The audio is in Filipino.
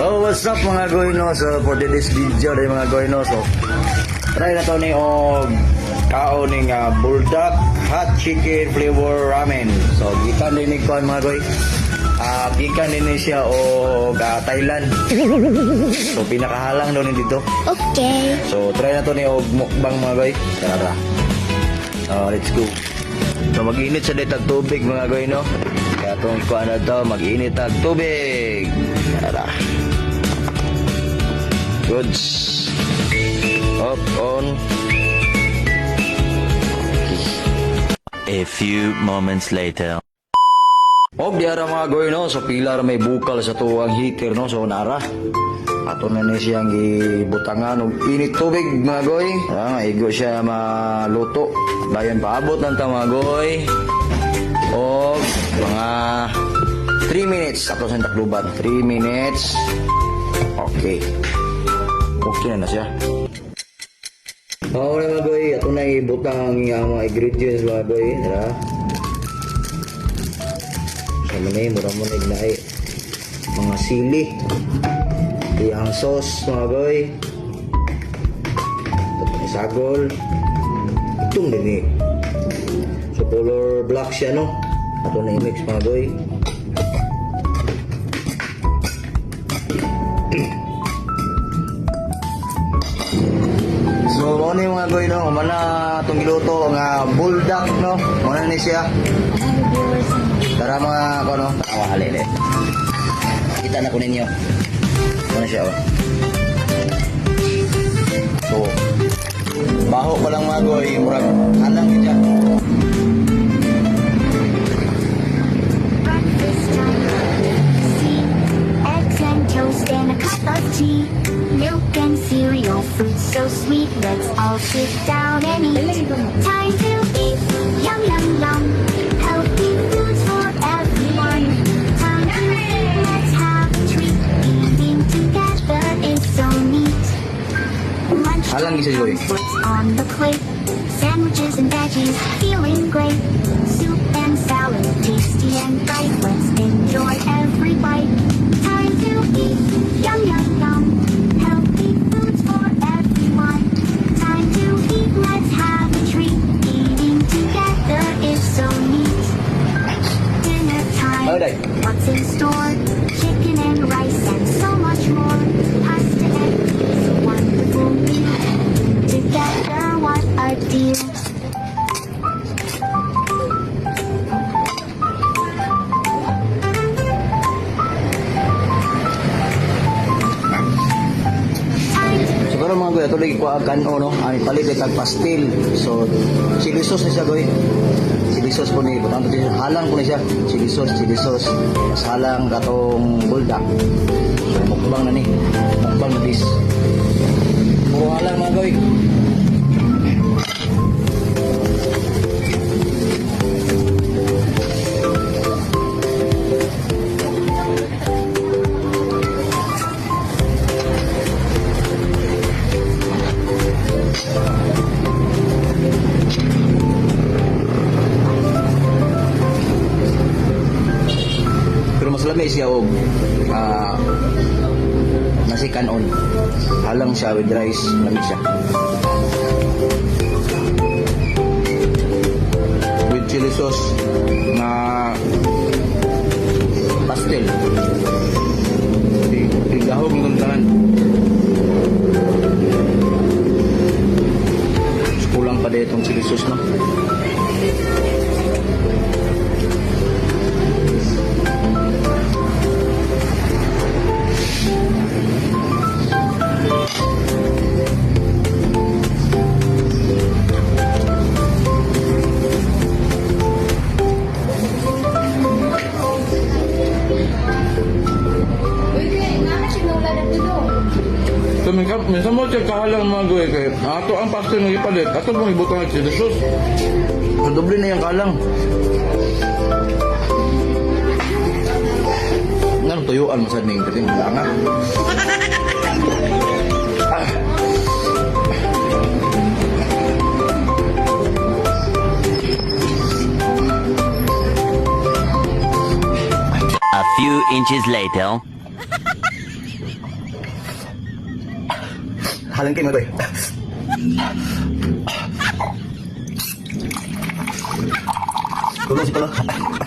Oh, what's up mga goyno? So, for today's video rin mga goyno. So, try na to ni og kao ning bulldog hot chicken flavor ramen. So, gikan din ni kon mga goy. Gikan din ni siya og Thailand. So, pinakahalang daw ni dito. Okay. So, try na to ni og mukbang mga goy. Tara. Let's go. So, mag-init sa ditag tubig mga goy, no? Kaya itong kuha na to, mag-init ang tubig. Tara. Goods. Up on. A few moments later. Og diara mga goy, no? So pilar may bukal sa tuwang heater, no? So nara. Ato na ni siyang gibutangan og init tubig mga goy. Igo siya maluto. Bayan paabot ng mga goy. Og mga 3 minutes. Ato sa takluban. 3 minutes. Okay. Okay na siya. Okay mga goy. Ato na ibutang ang mga ingredients mga goy. Tara. Sama na mura-mura ignay mga sili, iyang sauce mga goy, itong sagol, itong din eh. So color black siya, no? Ito na i-mix mga goy. So ano yung mga goy, no? Umana itong giluto nga bulldog, no? Muna ni siya. Tara mga ako, no? Tara halili. Kita na ko ninyo. Ano siya, oh. So, baho pa lang mga goy. Murag, halang yun siya. Breakfast time. See, eggs and toast and a cup of tea. Milk and cereal, fruit so sweet. Let's all sit down and eat. Time to eat. Yum, yum, yum. Healthy foods for everyone. Time to eat. Let's have a treat. Eating together is so neat. Halang isa, Joy. What's on the plate? Sandwiches and veggies, feeling great. Soup and salad, tasty and bright. Let's enjoy every bite. Time to eat. Yum, yum, yum. Healthy foods for everyone. Time to eat. Let's have a treat. Eating together is so neat. Dinner time. Alright. What's in store? Chicken and rice and so much more. Pasta and peas, a wonderful meal. Together, what a deal. Siguro mga goy, ito lagi ko agan o, no? Ay, palit ay pastil. So, chili sauce na siya, goy. Chili sauce po ni, butang ito halang po na siya. Chili sauce. Mas halang katong bulldog. So, mukbang na ni. Mukbang na dis. Puro halang mga goy. Pero mas lamay siya og nasi kanon. Halang siya with rice, lamay siya. With chili sauce na pastel. Igahog ng tanan. Kulang pa din itong chili sauce, no? So, minsan mo siya kahalang mga goy kay ato ang pastel ng ipalit, ato mong ibutang at chili sauce. Ang doble na yung kalang. Nga tuyuan mo sa ning kating langa. A few inches later. halangkin mga goy. Kulo si Kulo.